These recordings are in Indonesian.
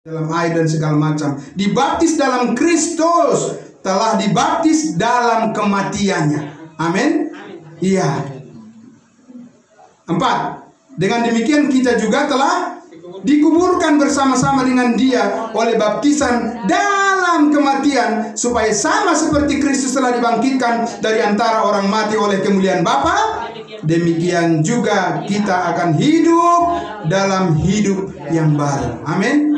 dalam air dan segala macam. Dibaptis dalam Kristus, telah dibaptis dalam kematiannya. Amin. Iya. 4. Dengan demikian kita juga telah dikuburkan bersama-sama dengan Dia oleh baptisan dalam kematian, supaya sama seperti Kristus telah dibangkitkan dari antara orang mati oleh kemuliaan Bapa, demikian juga kita akan hidup dalam hidup yang baru. Amin.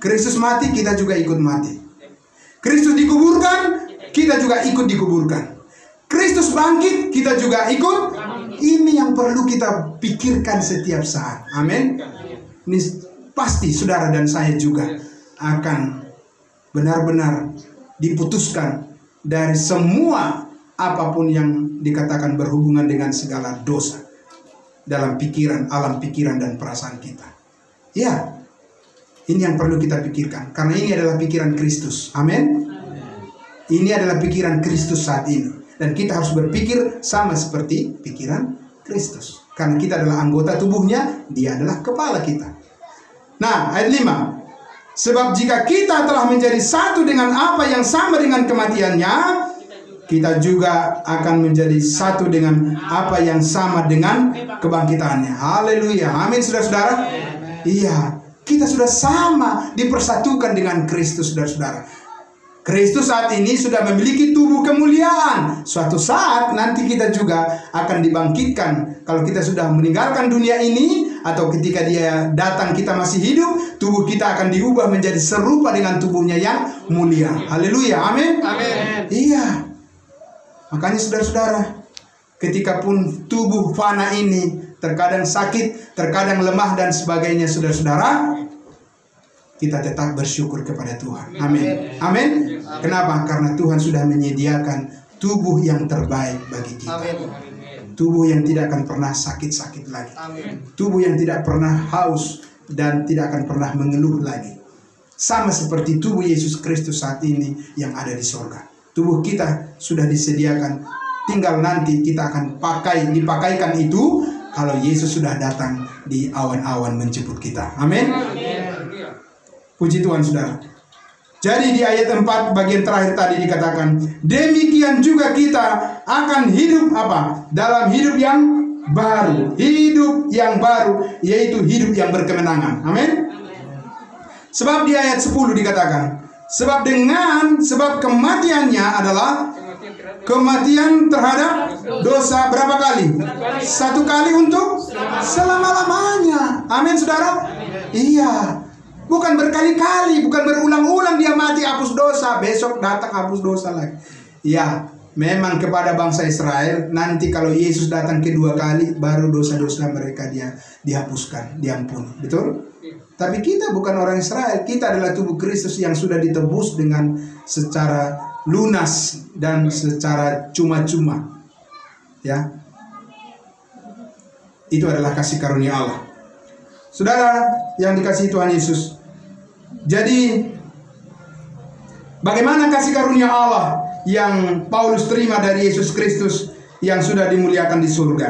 Kristus mati, kita juga ikut mati. Kristus dikuburkan, kita juga ikut dikuburkan. Kristus bangkit, kita juga ikut. Ini yang perlu kita pikirkan setiap saat. Amin. Ini pasti saudara dan saya juga akan benar-benar diputuskan dari semua apapun yang dikatakan berhubungan dengan segala dosa dalam pikiran, alam pikiran dan perasaan kita. Ya, ini yang perlu kita pikirkan, karena ini adalah pikiran Kristus. Amin. Ini adalah pikiran Kristus saat ini, dan kita harus berpikir sama seperti pikiran Kristus, karena kita adalah anggota tubuhnya, Dia adalah kepala kita. Nah, ayat 5. Sebab jika kita telah menjadi satu dengan apa yang sama dengan kematiannya, kita juga akan menjadi satu dengan apa yang sama dengan kebangkitannya. Haleluya. Amin, saudara-saudara. Iya, kita sudah sama dipersatukan dengan Kristus, saudara-saudara. Kristus saat ini sudah memiliki tubuh kemuliaan. Suatu saat nanti kita juga akan dibangkitkan. Kalau kita sudah meninggalkan dunia ini, atau ketika Dia datang kita masih hidup, tubuh kita akan diubah menjadi serupa dengan tubuhnya yang mulia. Haleluya. Amin. Amin. Iya. Makanya saudara-saudara, ketika pun tubuh fana ini terkadang sakit, terkadang lemah dan sebagainya, saudara-saudara, kita tetap bersyukur kepada Tuhan. Amin. Amin. Kenapa? Karena Tuhan sudah menyediakan tubuh yang terbaik bagi kita. Tubuh yang tidak akan pernah sakit-sakit lagi. Tubuh yang tidak pernah haus dan tidak akan pernah mengeluh lagi. Sama seperti tubuh Yesus Kristus saat ini yang ada di sorga. Tubuh kita sudah disediakan, tinggal nanti kita akan dipakaikan itu kalau Yesus sudah datang di awan-awan menjemput kita. Amin. Puji Tuhan, saudara. Jadi di ayat 4 bagian terakhir tadi dikatakan, demikian juga kita akan hidup apa? Dalam hidup yang baru. Hidup yang baru, yaitu hidup yang berkemenangan. Amin. Sebab di ayat 10 dikatakan, sebab kematiannya adalah kematian terhadap dosa berapa kali? 1 kali untuk selama-lamanya. Amin, saudara. Iya. Bukan berkali-kali, bukan berulang-ulang Dia mati hapus dosa, besok datang hapus dosa lagi. Ya, memang kepada bangsa Israel nanti kalau Yesus datang kedua kali, baru dosa-dosa mereka Dia dihapuskan, diampuni. Betul? Tapi kita bukan orang Israel, kita adalah tubuh Kristus yang sudah ditebus dengan secara lunas dan secara cuma-cuma. Ya. Itu adalah kasih karunia Allah. Saudara yang dikasihi Tuhan Yesus, jadi bagaimana kasih karunia Allah yang Paulus terima dari Yesus Kristus yang sudah dimuliakan di surga?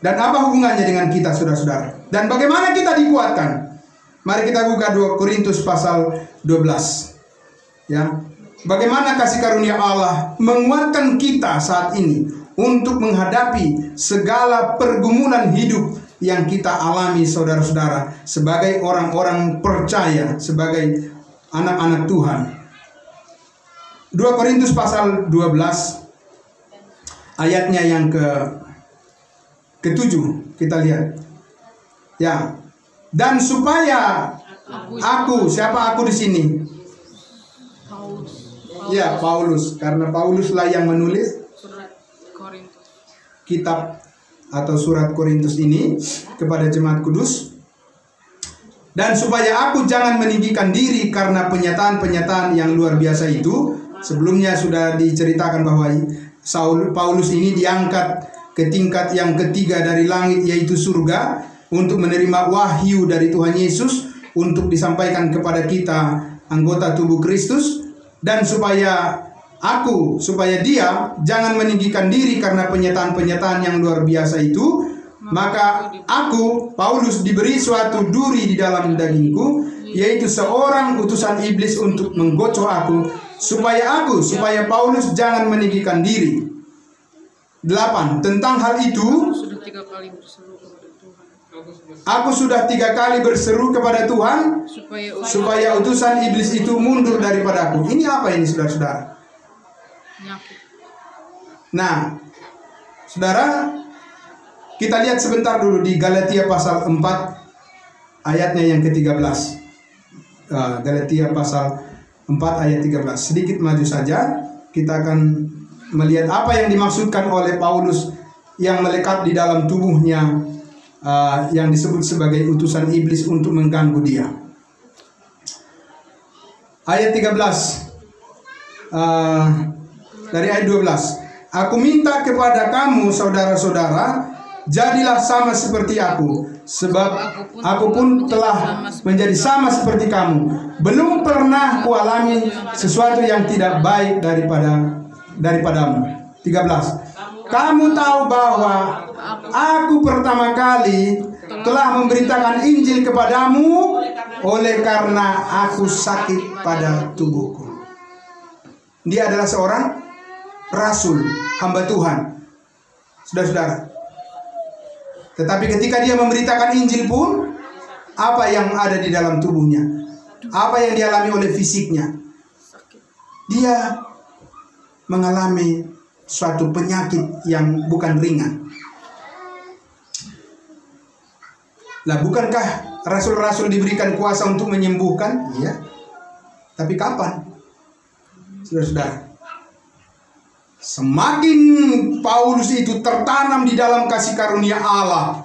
Dan apa hubungannya dengan kita, saudara-saudara? Dan bagaimana kita dikuatkan? Mari kita buka 2 Korintus pasal 12. Ya. Bagaimana kasih karunia Allah menguatkan kita saat ini untuk menghadapi segala pergumulan hidup yang kita alami, saudara-saudara, sebagai orang-orang percaya, sebagai anak-anak Tuhan. 2 Korintus pasal 12 ayatnya yang ke-7 kita lihat. Ya. Dan supaya aku, siapa aku di sini? Ya, Paulus, karena Pauluslah yang menulis kitab atau surat Korintus ini kepada jemaat kudus. Dan supaya aku jangan meninggikan diri karena penyataan-penyataan yang luar biasa itu. Sebelumnya sudah diceritakan bahwa Paulus ini diangkat ke tingkat yang ketiga dari langit, yaitu surga, untuk menerima wahyu dari Tuhan Yesus untuk disampaikan kepada kita anggota tubuh Kristus. Dan supaya dia jangan meninggikan diri karena penyataan-penyataan yang luar biasa itu, Maka aku, Paulus, diberi suatu duri di dalam dagingku, yaitu seorang utusan iblis untuk menggocok aku, supaya Paulus jangan meninggikan diri. 8. Tentang hal itu, aku sudah 3 kali berseru kepada Tuhan supaya utusan iblis itu mundur daripadaku. Ini apa ini, saudara-saudara? Nah, saudara, kita lihat sebentar dulu di Galatia pasal 4 ayatnya yang ke-13. Galatia pasal 4 ayat 13. Sedikit maju saja, kita akan melihat apa yang dimaksudkan oleh Paulus yang melekat di dalam tubuhnya, yang disebut sebagai utusan iblis untuk mengganggu dia. Ayat 13 dari ayat 12. Aku minta kepada kamu, saudara-saudara, jadilah sama seperti aku, sebab aku pun telah menjadi sama seperti kamu. Belum pernah kualami sesuatu yang tidak baik daripadamu. 13. Kamu tahu bahwa aku pertama kali telah memberitakan Injil kepadamu oleh karena aku sakit pada tubuhku. Dia adalah seorang rasul, hamba Tuhan, saudara-saudara. Tetapi ketika dia memberitakan Injil pun, apa yang ada di dalam tubuhnya, apa yang dialami oleh fisiknya, dia mengalami suatu penyakit yang bukan ringan. Lah, bukankah rasul-rasul diberikan kuasa untuk menyembuhkan? Iya. Tapi kapan? Saudara-saudara, semakin Paulus itu tertanam di dalam kasih karunia Allah,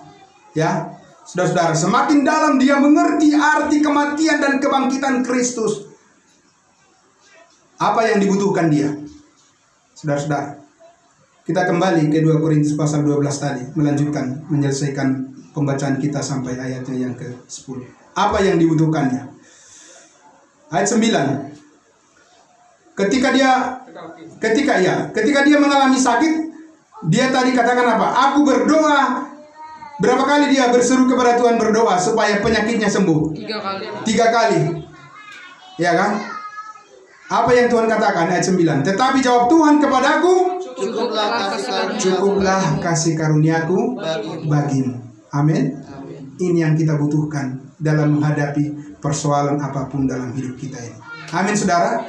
ya, saudara-saudara, semakin dalam dia mengerti arti kematian dan kebangkitan Kristus. Apa yang dibutuhkan dia, saudara-saudara? Kita kembali ke 2 Korintus pasal 12 tadi, menyelesaikan pembacaan kita sampai ayatnya yang ke-10. Apa yang dibutuhkannya? Ayat 9. Ketika dia mengalami sakit, dia tadi katakan apa? Aku berdoa. Berapa kali dia berseru kepada Tuhan, berdoa supaya penyakitnya sembuh? 3 kali. Ya kan? Apa yang Tuhan katakan? Ayat 9. Tetapi jawab Tuhan kepadaku, cukuplah kasih karuniaku bagimu. Amin. Ini yang kita butuhkan dalam menghadapi persoalan apapun dalam hidup kita ini. Amin, saudara.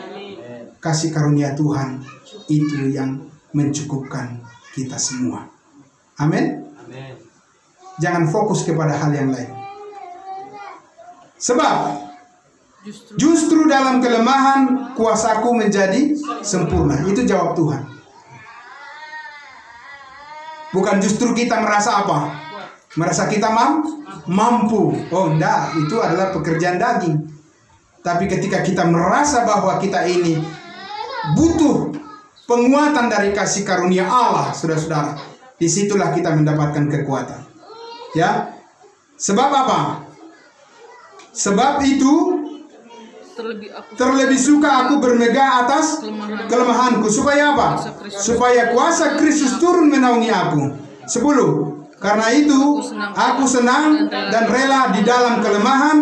Kasih karunia Tuhan itu yang mencukupkan kita semua. Amin. Jangan fokus kepada hal yang lain. Sebab justru dalam kelemahan kuasaku menjadi sempurna. Itu jawab Tuhan. Bukan justru kita merasa apa? Merasa kita mampu. Oh enggak, itu adalah pekerjaan daging. Tapi ketika kita merasa bahwa kita ini butuh penguatan dari kasih karunia Allah, saudara-saudara, disitulah kita mendapatkan kekuatan. Ya, sebab apa? Sebab itu terlebih suka aku bermegah atas kelemahanku. Supaya apa? Supaya kuasa Kristus turun menaungi aku. 10. Karena itu aku senang dan rela di dalam kelemahan,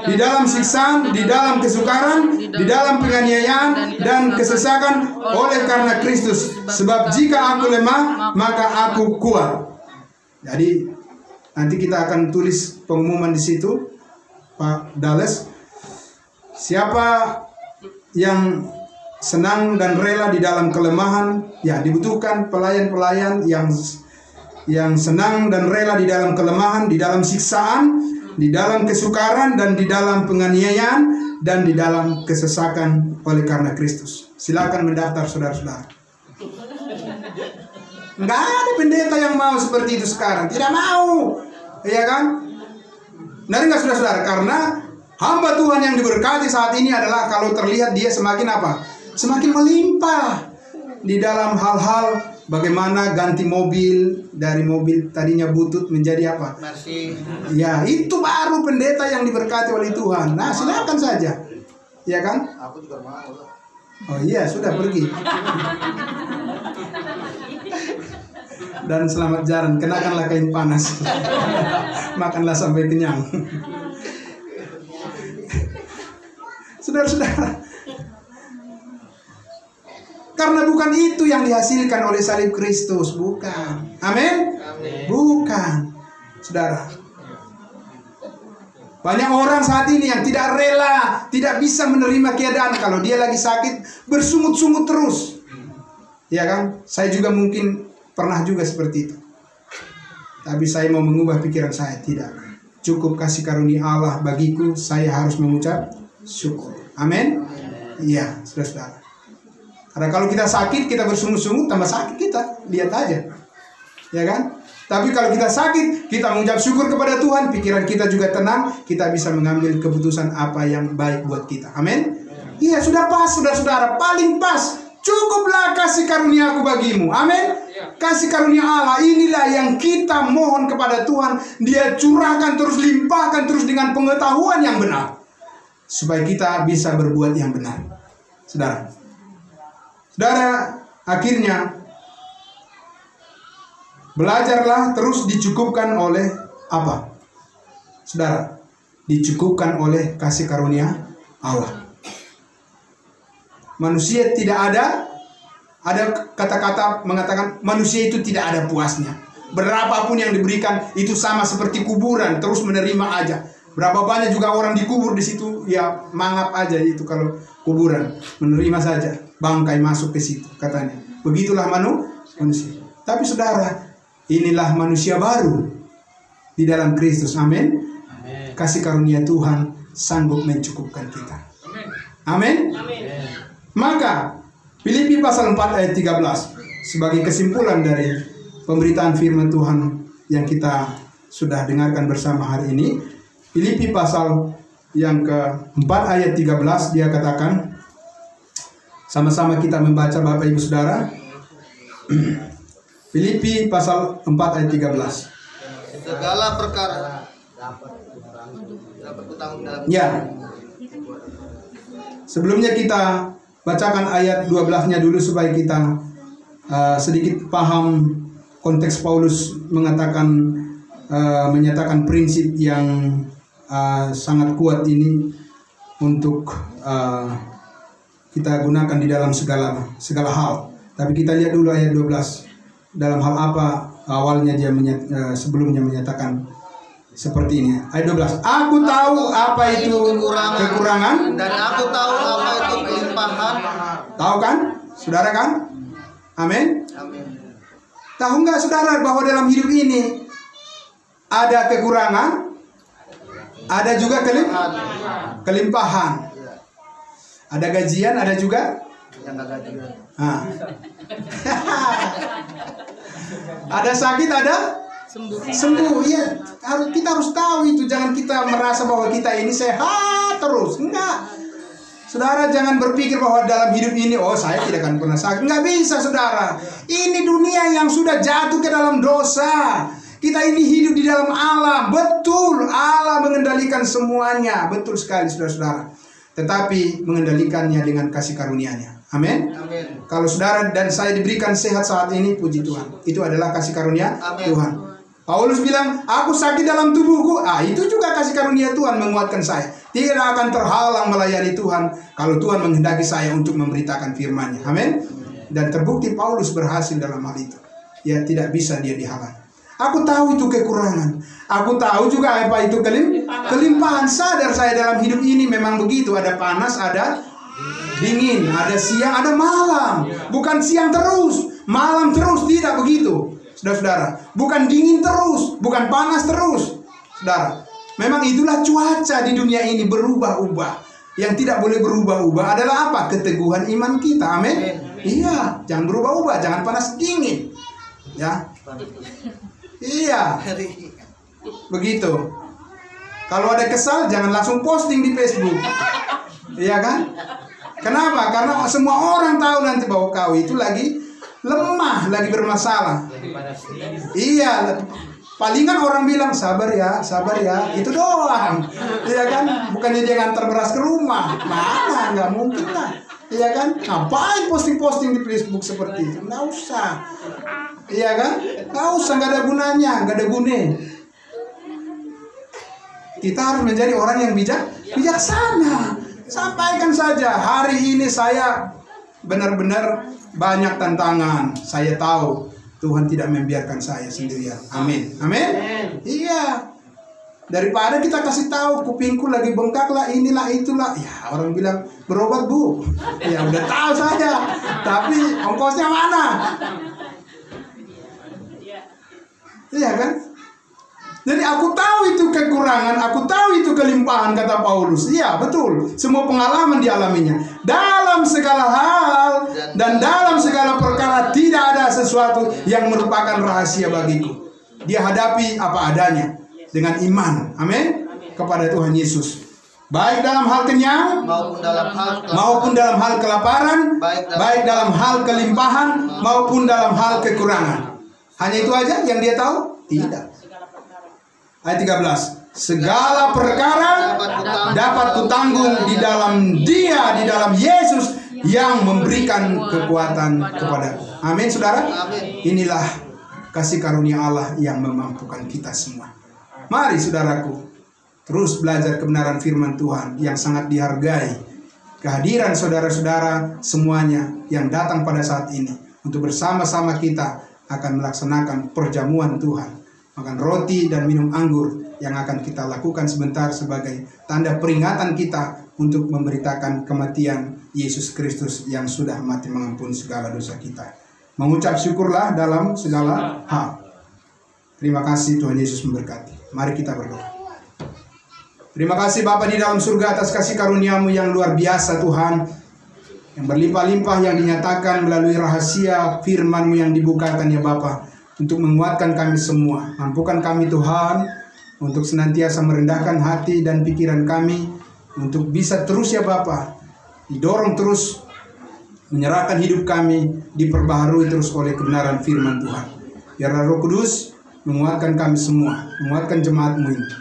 di dalam siksaan, di dalam kesukaran, di dalam penganiayaan dan kesesakan oleh karena Kristus. Sebab jika aku lemah, maka aku kuat. Jadi nanti kita akan tulis pengumuman di situ, Pak Dales. Siapa yang senang dan rela di dalam kelemahan? Ya, dibutuhkan pelayan-pelayan yang senang dan rela di dalam kelemahan, di dalam siksaan, di dalam kesukaran, dan di dalam penganiayaan, dan di dalam kesesakan oleh karena Kristus. Silakan mendaftar, saudara-saudara. Enggak ada pendeta yang mau seperti itu sekarang. Tidak mau. Iya kan? Nah, enggak, saudara-saudara? Karena hamba Tuhan yang diberkati saat ini adalah kalau terlihat dia semakin apa? Semakin melimpah di dalam hal-hal bagaimana ganti mobil, dari mobil tadinya butut menjadi apa? Ya, itu baru pendeta yang diberkati oleh Tuhan. Nah, silakan saja. Ya kan? Aku juga mau. Oh iya, sudah pergi. Dan selamat jalan, kenakanlah kain panas. Makanlah sampai kenyang. Saudara-saudara, karena bukan itu yang dihasilkan oleh salib Kristus, bukan. Amin? Bukan. Saudara, banyak orang saat ini yang tidak rela, tidak bisa menerima keadaan. Kalau dia lagi sakit, bersungut-sungut terus. Ya kan? Saya juga mungkin pernah juga seperti itu. Tapi saya mau mengubah pikiran saya. Tidak. Cukup kasih karunia Allah bagiku, saya harus mengucap syukur. Amin? Iya, saudara-saudara. Karena kalau kita sakit, kita bersungut-sungut, tambah sakit kita. Lihat aja. Ya kan? Tapi kalau kita sakit, kita mengucap syukur kepada Tuhan, pikiran kita juga tenang, kita bisa mengambil keputusan apa yang baik buat kita. Amin? Iya, sudah pas, saudara-saudara. Paling pas. Cukuplah kasih karunia aku bagimu. Amin? Kasih karunia Allah, inilah yang kita mohon kepada Tuhan. Dia curahkan terus, limpahkan terus dengan pengetahuan yang benar. Supaya kita bisa berbuat yang benar. Saudara. Saudara, akhirnya belajarlah terus dicukupkan oleh apa? Saudara, dicukupkan oleh kasih karunia Allah. Manusia tidak ada kata-kata mengatakan manusia itu tidak ada puasnya. Berapapun yang diberikan itu sama seperti kuburan, terus menerima aja. Berapa banyak juga orang dikubur di situ, ya mangap aja itu kalau kuburan, menerima saja, bangkai masuk ke situ katanya. Begitulah manusia. Tapi saudara, inilah manusia baru di dalam Kristus. Amin. Kasih karunia Tuhan sanggup mencukupkan kita. Amin. Maka Filipi pasal 4 ayat 13 sebagai kesimpulan dari pemberitaan firman Tuhan yang kita sudah dengarkan bersama hari ini. Filipi pasal yang ke-4 ayat 13 dia katakan, sama-sama kita membaca Bapak Ibu Saudara. Filipi pasal 4 ayat 13. Segala perkara dapat kutanggung dalam. Ya. Sebelumnya kita bacakan ayat 12-nya dulu supaya kita sedikit paham konteks Paulus mengatakan menyatakan prinsip yang sangat kuat ini untuk kita gunakan di dalam segala hal. Tapi kita lihat dulu ayat 12. Dalam hal apa awalnya dia sebelumnya menyatakan seperti ini. Ayat 12. Aku tahu apa itu kekurangan dan aku tahu apa itu kelimpahan. Tahu kan? Saudara kan? Amin. Amin. Tahu nggak saudara bahwa dalam hidup ini ada kekurangan, ada juga kelimpahan. Ada gajian, ada juga Yang gak gajian. Ada sakit, ada sembuh. Iya, kita harus tahu itu. Jangan kita merasa bahwa kita ini sehat terus. Enggak. Saudara jangan berpikir bahwa dalam hidup ini, oh saya tidak akan pernah sakit. Enggak bisa saudara. Ini dunia yang sudah jatuh ke dalam dosa. Kita ini hidup di dalam Allah. Betul, Allah mengendalikan semuanya. Betul sekali saudara-saudara. Tetapi mengendalikannya dengan kasih karunia-Nya. Amin. Kalau saudara dan saya diberikan sehat saat ini, puji Tuhan. Itu adalah kasih karunia Tuhan. Paulus bilang, aku sakit dalam tubuhku. Itu juga kasih karunia Tuhan menguatkan saya. Tidak akan terhalang melayani Tuhan kalau Tuhan menghendaki saya untuk memberitakan firman-Nya. Amin. Dan terbukti Paulus berhasil dalam hal itu. Ya, tidak bisa dia dihalang. Aku tahu itu kekurangan. Aku tahu juga apa itu kelimpahan. Sadar saya dalam hidup ini memang begitu. Ada panas, ada dingin, ada siang, ada malam. Bukan siang terus, malam terus, tidak begitu. Saudara-saudara, bukan dingin terus, bukan panas terus. Saudara, memang itulah cuaca di dunia ini berubah-ubah. Yang tidak boleh berubah-ubah adalah apa? Keteguhan iman kita. Amin. Iya, jangan berubah-ubah, jangan panas dingin. Ya. Iya. Begitu. Kalau ada kesal jangan langsung posting di Facebook. Iya kan? Kenapa? Karena semua orang tahu nanti bahwa kau itu lagi lemah, lagi bermasalah. Iya. Palingan orang bilang sabar ya, itu doang. Iya kan? Bukannya dia ngantar beras ke rumah. Mana? Nggak mungkin lah. Iya kan? Ngapain posting-posting di Facebook seperti itu? Nggak usah. Iya kan? Nggak usah, nggak ada gunanya, nggak ada gune. Kita harus menjadi orang yang bijaksana. Sampaikan saja, hari ini saya benar-benar banyak tantangan. Saya tahu Tuhan tidak membiarkan saya sendirian. Amin. Amin. Iya. Daripada kita kasih tahu kupingku lagi bengkak lah, inilah itulah. Ya, orang bilang berobat Bu. Ya udah tahu saya. Tapi ongkosnya mana? Iya kan? Jadi aku tahu itu kekurangan, aku tahu itu kelimpahan, kata Paulus. Iya, betul. Semua pengalaman dialaminya. Dalam segala hal dan dalam segala perkara tidak ada sesuatu yang merupakan rahasia bagiku. Dia hadapi apa adanya dengan iman. Amin. Kepada Tuhan Yesus. Baik dalam hal kenyang maupun dalam hal kelaparan, baik dalam hal kelimpahan maupun dalam hal kekurangan. Hanya itu aja yang dia tahu? Tidak. Ayat 13. Segala perkara dapat kutanggung di dalam Dia, di dalam Yesus yang memberikan kekuatan kepadaku. Amin, saudara. Inilah kasih karunia Allah yang memampukan kita semua. Mari saudaraku, terus belajar kebenaran firman Tuhan yang sangat dihargai. Kehadiran saudara-saudara semuanya yang datang pada saat ini untuk bersama-sama kita akan melaksanakan perjamuan Tuhan. Makan roti dan minum anggur yang akan kita lakukan sebentar sebagai tanda peringatan kita untuk memberitakan kematian Yesus Kristus yang sudah mati mengampuni segala dosa kita. Mengucap syukurlah dalam segala hal. Terima kasih, Tuhan Yesus memberkati. Mari kita berdoa. Terima kasih Bapa di dalam surga atas kasih karunia-Mu yang luar biasa Tuhan, yang berlimpah-limpah yang dinyatakan melalui rahasia firman-Mu yang dibukakan ya Bapa, untuk menguatkan kami semua. Mampukan kami Tuhan untuk senantiasa merendahkan hati dan pikiran kami, untuk bisa terus ya Bapa, didorong terus, menyerahkan hidup kami, diperbaharui terus oleh kebenaran firman Tuhan. Biarlah Roh Kudus menguatkan kami semua, menguatkan jemaat-Mu ini,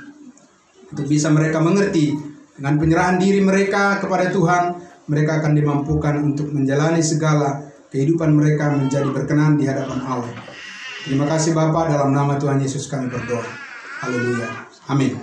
untuk bisa mereka mengerti dengan penyerahan diri mereka kepada Tuhan, mereka akan dimampukan untuk menjalani segala kehidupan mereka menjadi berkenan di hadapan Allah. Terima kasih Bapa, dalam nama Tuhan Yesus kami berdoa. Haleluya. Amin.